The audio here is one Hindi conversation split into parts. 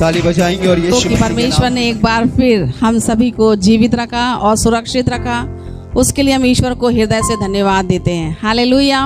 ताली बजाएंगे और यीशु क्योंकि परमेश्वर ने एक बार फिर हम सभी को जीवित रखा और सुरक्षित रखा, उसके लिए हम ईश्वर को हृदय से धन्यवाद देते हैं। हालेलुया।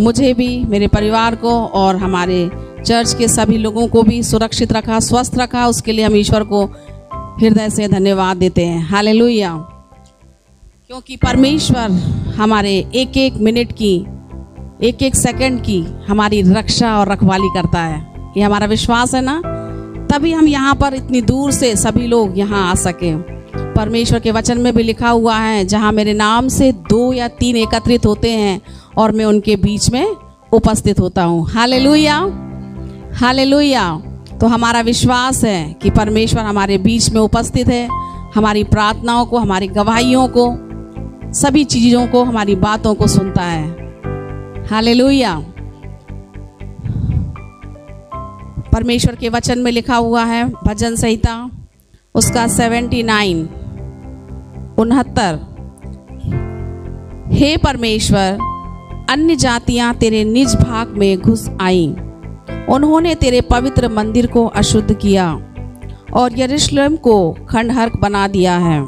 मुझे भी, मेरे परिवार को और हमारे चर्च के सभी लोगों को भी सुरक्षित रखा, स्वस्थ रखा, उसके लिए हम ईश्वर को हृदय से धन्यवाद देते हैं। हालेलुया। क्योंकि परमेश्वर हमारे एक एक मिनट की, एक एक सेकंड की हमारी रक्षा और रखवाली करता है। ये हमारा विश्वास है ना, तभी हम यहाँ पर इतनी दूर से सभी लोग यहाँ आ सके। परमेश्वर के वचन में भी लिखा हुआ है, जहाँ मेरे नाम से 2 या 3 एकत्रित होते हैं और मैं उनके बीच में उपस्थित होता हूँ। Hallelujah, hallelujah. तो हमारा विश्वास है कि परमेश्वर हमारे बीच में उपस्थित है, हमारी प्रार्थनाओं को, हमारी गवाहियों को, सभी चीज़ों को, हमारी बातों को सुनता है। हालेलुया। परमेश्वर के वचन में लिखा हुआ है, भजन संहिता उसका 79 69, हे परमेश्वर, अन्य जातियां तेरे निज भाग में घुस आईं, उन्होंने तेरे पवित्र मंदिर को अशुद्ध किया और यरूशलेम को खंडहर बना दिया है।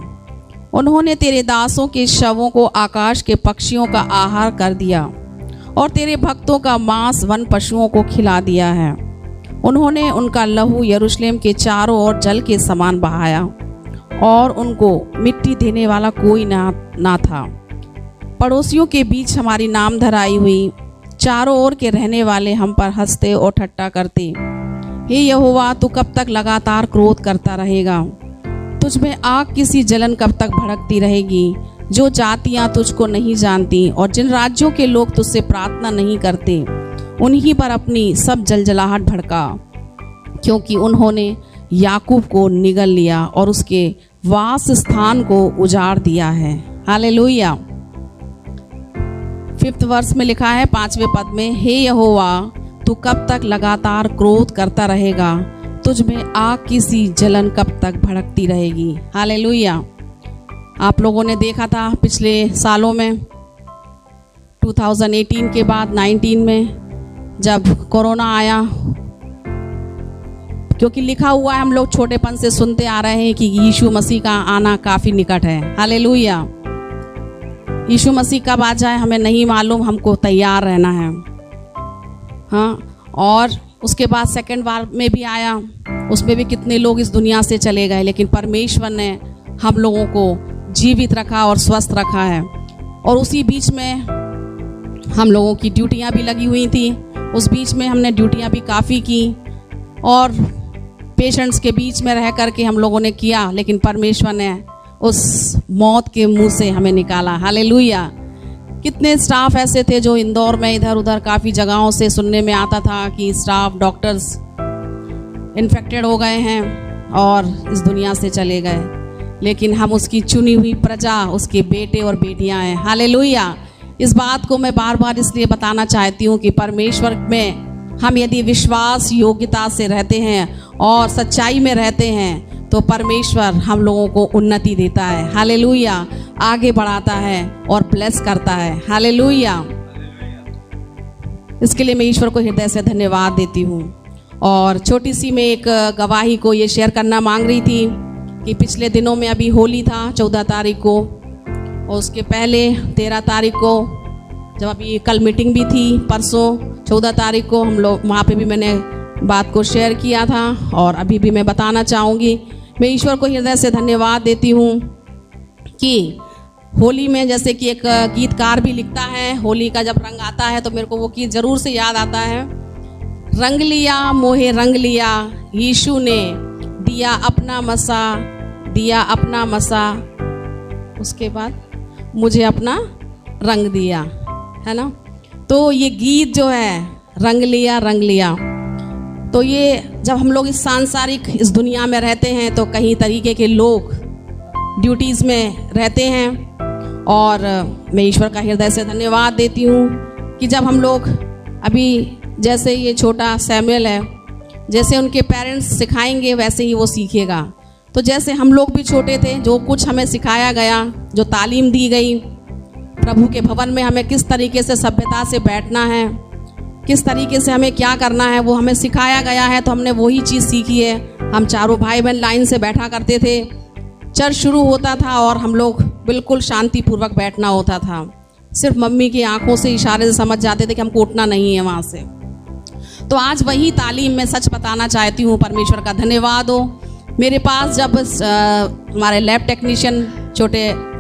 उन्होंने तेरे दासों के शवों को आकाश के पक्षियों का आहार कर दिया और तेरे भक्तों का मांस वन पशुओं को खिला दिया है। उन्होंने उनका लहू यरूशलेम के चारों ओर जल के समान बहाया और उनको मिट्टी देने वाला कोई ना था। पड़ोसियों के बीच हमारी नाम धराई हुई, चारों ओर के रहने वाले हम पर हंसते और ठट्टा करते। हे यहोवा, तू कब तक लगातार क्रोध करता रहेगा? तुझ में आग किसी जलन कब तक भड़कती रहेगी? जो जातियां तुझको नहीं जानती और जिन राज्यों के लोग तुझसे प्रार्थना नहीं करते, उन्हीं पर अपनी सब जलजलाहट भड़का, क्योंकि उन्होंने याकूब को निगल लिया और उसके वास स्थान को उजाड़ दिया है। हालेलुया। 5th वर्ष में लिखा है, 5वें पद में, हे यहोवा, तू कब तक लगातार क्रोध करता रहेगा? तुझ में आग की सी जलन कब तक भड़कती रहेगी? हालेलुया। आप लोगों ने देखा था पिछले सालों में, 2018 के बाद 19 में जब कोरोना आया, क्योंकि लिखा हुआ है, हम लोग छोटेपन से सुनते आ रहे हैं कि यीशु मसीह का आना काफ़ी निकट है। हालेलुया। यीशु मसीह कब आ जाए हमें नहीं मालूम, हमको तैयार रहना है। हाँ, और उसके बाद सेकंड बार में भी आया, उसमें भी कितने लोग इस दुनिया से चले गए, लेकिन परमेश्वर ने हम लोगों को जीवित रखा और स्वस्थ रखा है। और उसी बीच में हम लोगों की ड्यूटियां भी लगी हुई थी, उस बीच में हमने ड्यूटियां भी काफ़ी की और पेशेंट्स के बीच में रह कर के हम लोगों ने किया, लेकिन परमेश्वर ने उस मौत के मुंह से हमें निकाला। हालेलुया। कितने स्टाफ ऐसे थे जो इंदौर में, इधर उधर काफ़ी जगहों से सुनने में आता था कि स्टाफ, डॉक्टर्स इन्फेक्टेड हो गए हैं और इस दुनिया से चले गए, लेकिन हम उसकी चुनी हुई प्रजा, उसके बेटे और बेटियां हैं। हालेलुया। इस बात को मैं बार बार इसलिए बताना चाहती हूँ कि परमेश्वर में हम यदि विश्वास, योग्यता से रहते हैं और सच्चाई में रहते हैं, तो परमेश्वर हम लोगों को उन्नति देता है। हालेलुया। आगे बढ़ाता है और ब्लेस करता है। हालेलुया। इसके लिए मैं ईश्वर को हृदय से धन्यवाद देती हूँ। और छोटी सी मैं एक गवाही को ये शेयर करना मांग रही थी कि पिछले दिनों में अभी होली था 14 तारीख को, और उसके पहले 13 तारीख को, जब अभी कल मीटिंग भी थी, परसों 14 तारीख को हम लोग वहाँ पे भी मैंने बात को शेयर किया था और अभी भी मैं बताना चाहूँगी। मैं ईश्वर को हृदय से धन्यवाद देती हूँ कि होली में, जैसे कि एक गीतकार भी लिखता है, होली का जब रंग आता है तो मेरे को वो गीत ज़रूर से याद आता है, रंग लिया मोहे रंग लिया, यीशु ने दिया अपना मसा, दिया अपना मसा, उसके बाद मुझे अपना रंग दिया, है ना। तो ये गीत जो है, रंग लिया रंग लिया, तो ये जब हम लोग इस सांसारिक इस दुनिया में रहते हैं तो कई तरीके के लोग ड्यूटीज़ में रहते हैं, और मैं ईश्वर का हृदय से धन्यवाद देती हूँ कि जब हम लोग अभी, जैसे ये छोटा सैमुअल है, जैसे उनके पेरेंट्स सिखाएंगे वैसे ही वो सीखेगा। तो जैसे हम लोग भी छोटे थे, जो कुछ हमें सिखाया गया, जो तालीम दी गई, प्रभु के भवन में हमें किस तरीके से सभ्यता से बैठना है, किस तरीके से हमें क्या करना है वो हमें सिखाया गया है, तो हमने वही चीज़ सीखी है। हम चारों भाई बहन लाइन से बैठा करते थे, चर्च शुरू होता था और हम लोग बिल्कुल शांतिपूर्वक बैठना होता था। सिर्फ मम्मी की आंखों से इशारे से समझ जाते थे कि हमको उठना नहीं है वहाँ से। तो आज वही तालीम मैं सच बताना चाहती हूँ, परमेश्वर का धन्यवाद हो। मेरे पास जब हमारे लैब टेक्नीशियन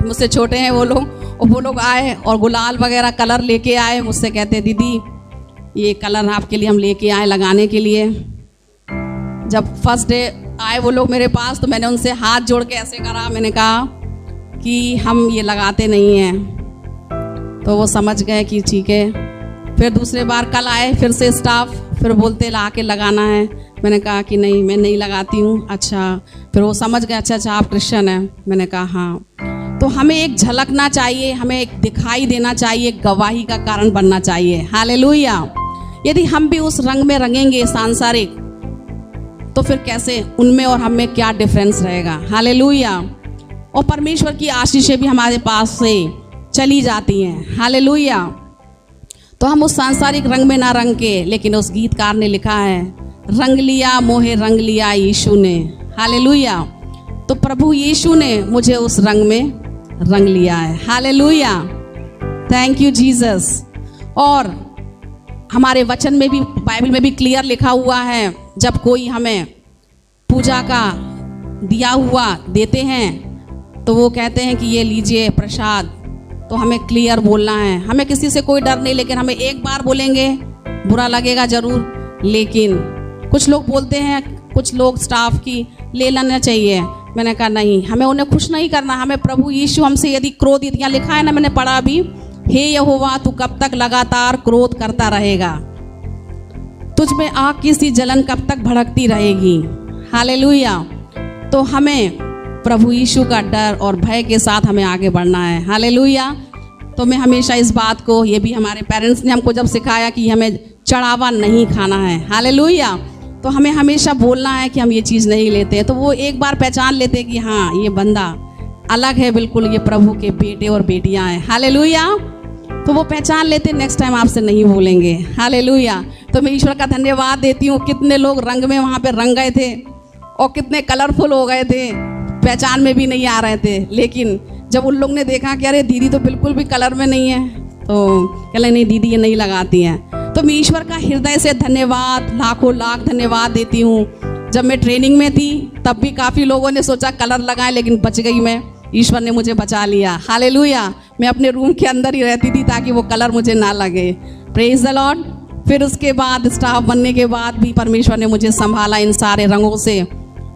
मुझसे छोटे हैं वो लोग आए और गुलाल वगैरह कलर लेके आए, मुझसे कहते दीदी ये कलर आपके लिए हम लेके आए लगाने के लिए। जब फर्स्ट डे आए वो लोग मेरे पास, तो मैंने उनसे हाथ जोड़ के ऐसे करा, मैंने कहा कि हम ये लगाते नहीं हैं। तो वो समझ गए कि ठीक है। फिर दूसरे बार कल आए फिर से स्टाफ, फिर बोलते ला के लगाना है। मैंने कहा कि नहीं मैं नहीं लगाती हूँ। अच्छा, फिर वो समझ गए, अच्छा आप क्रिश्चियन हैं। मैंने कहा हाँ। तो हमें एक झलकना चाहिए, हमें एक दिखाई देना चाहिए, गवाही का कारण बनना चाहिए। हालेलुया। यदि हम भी उस रंग में रंगेंगे सांसारिक, तो फिर कैसे उनमें और हम में क्या डिफरेंस रहेगा। हालेलुया। और परमेश्वर की आशीषें भी हमारे पास से चली जाती हैं। हालेलुया। तो हम उस सांसारिक रंग में ना रंग के, लेकिन उस गीतकार ने लिखा है रंग लिया मोहे रंग लिया यीशु ने। हालेलुया। तो प्रभु यीशु ने मुझे उस रंग में रंग लिया है। हालेलुया। Thank you Jesus. और हमारे वचन में भी, बाइबल में भी क्लियर लिखा हुआ है, जब कोई हमें पूजा का दिया हुआ देते हैं तो वो कहते हैं कि ये लीजिए प्रसाद। तो हमें क्लियर बोलना है, हमें किसी से कोई डर नहीं, लेकिन हमें एक बार बोलेंगे बुरा लगेगा ज़रूर। लेकिन कुछ लोग बोलते हैं, कुछ लोग स्टाफ की ले लेना चाहिए। मैंने कहा नहीं, हमें उन्हें खुश नहीं करना। हमें प्रभु यीशु हमसे यदि क्रोधित, यहाँ लिखा है ना, मैंने पढ़ा अभी, हे यहोवा तू कब तक लगातार क्रोध करता रहेगा, तुझ में आग की सी जलन कब तक भड़कती रहेगी। हालेलुया। तो हमें प्रभु यीशु का डर और भय के साथ हमें आगे बढ़ना है। हालेलुया। तो मैं हमेशा इस बात को, ये भी हमारे पेरेंट्स ने हमको जब सिखाया कि हमें चढ़ावा नहीं खाना है। हालेलुया। तो हमें हमेशा बोलना है कि हम ये चीज़ नहीं लेते। तो वो एक बार पहचान लेते कि हाँ ये बंदा अलग है बिल्कुल, ये प्रभु के बेटे और बेटियां हैं। हालेलुया। तो वो पहचान लेते, नेक्स्ट टाइम आपसे नहीं भूलेंगे। हालेलुया। तो मैं ईश्वर का धन्यवाद देती हूँ, कितने लोग रंग में वहाँ पे रंग गए थे और कितने कलरफुल हो गए थे, पहचान में भी नहीं आ रहे थे। लेकिन जब उन लोग ने देखा कि अरे दीदी तो बिल्कुल भी कलर में नहीं है, तो कह नहीं दीदी ये नहीं लगाती हैं। तो मैं ईश्वर का हृदय से धन्यवाद, लाखों लाख धन्यवाद देती हूँ। जब मैं ट्रेनिंग में थी तब भी काफ़ी लोगों ने सोचा कलर लगाएं, लेकिन बच गई मैं, ईश्वर ने मुझे बचा लिया। हालेलुया। मैं अपने रूम के अंदर ही रहती थी ताकि वो कलर मुझे ना लगे। Praise the Lord. फिर उसके बाद स्टाफ बनने के बाद भी परमेश्वर ने मुझे संभाला इन सारे रंगों से।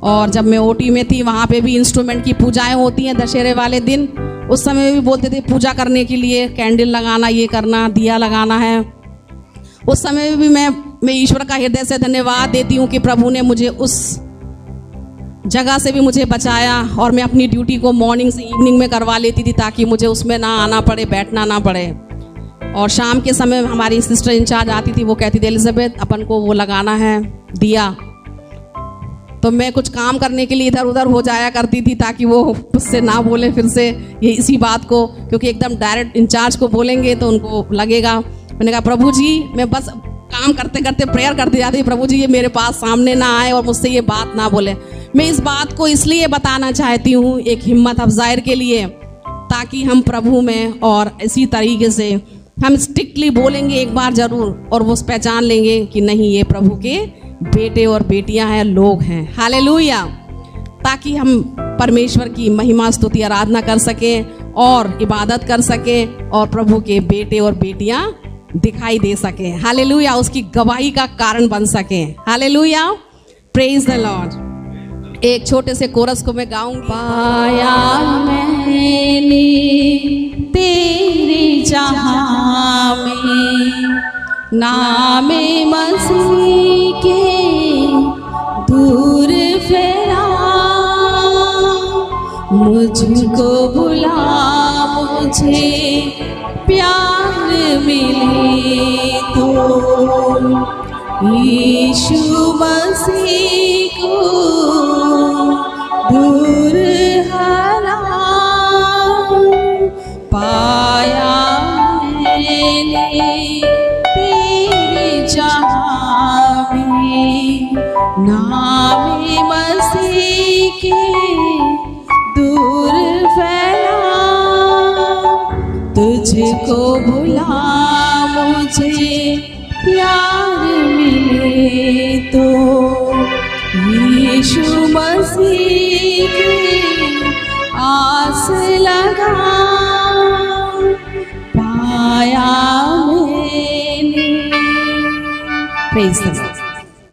और जब मैं ओटी में थी वहाँ पे भी इंस्ट्रूमेंट की पूजाएं होती हैं दशहरे वाले दिन, उस समय भी बोलते थे पूजा करने के लिए कैंडल लगाना, ये करना, दिया लगाना है। उस समय भी मैं ईश्वर का हृदय से धन्यवाद देती हूँ कि प्रभु ने मुझे उस जगह से भी मुझे बचाया। और मैं अपनी ड्यूटी को मॉर्निंग से इवनिंग में करवा लेती थी ताकि मुझे उसमें ना आना पड़े, बैठना ना पड़े। और शाम के समय हमारी सिस्टर इंचार्ज आती थी, वो कहती थी एलिजाबेथ अपन को वो लगाना है दिया। तो मैं कुछ काम करने के लिए इधर उधर हो जाया करती थी ताकि वो उससे ना बोले फिर से ये इसी बात को, क्योंकि एकदम डायरेक्ट इंचार्ज को बोलेंगे तो उनको लगेगा। मैंने कहा प्रभु जी, मैं बस काम करते करते प्रेयर करते जाती, प्रभु जी ये मेरे पास सामने ना आए और मुझसे ये बात ना बोले। मैं इस बात को इसलिए बताना चाहती हूँ, एक हिम्मत अफजाई के लिए, ताकि हम प्रभु में और इसी तरीके से हम स्ट्रिक्टली बोलेंगे एक बार ज़रूर, और वो पहचान लेंगे कि नहीं ये प्रभु के बेटे और बेटियां हैं, लोग हैं। हालेलुया। ताकि हम परमेश्वर की महिमा स्तुति आराधना कर सकें और इबादत कर सकें और प्रभु के बेटे और बेटियां दिखाई दे सकें। हालेलुया। उसकी गवाही का कारण बन सकें। हालेलुया। Praise the Lord. एक छोटे से कोरस को मैं गाऊंगी। पाया मैंने तेरे जहां में नामे मसीह के दूर फेरा, मुझको बुला मुझे प्यार मिले तो, यीशु मसीह को दूर हरा पाया मैंने तेरे नाम मसीह के दूर फैला, तुझको बुला मुझे प्यार मिले तो, यीशु मसीह की आस लगा पाया मैंने। Praise the Lord.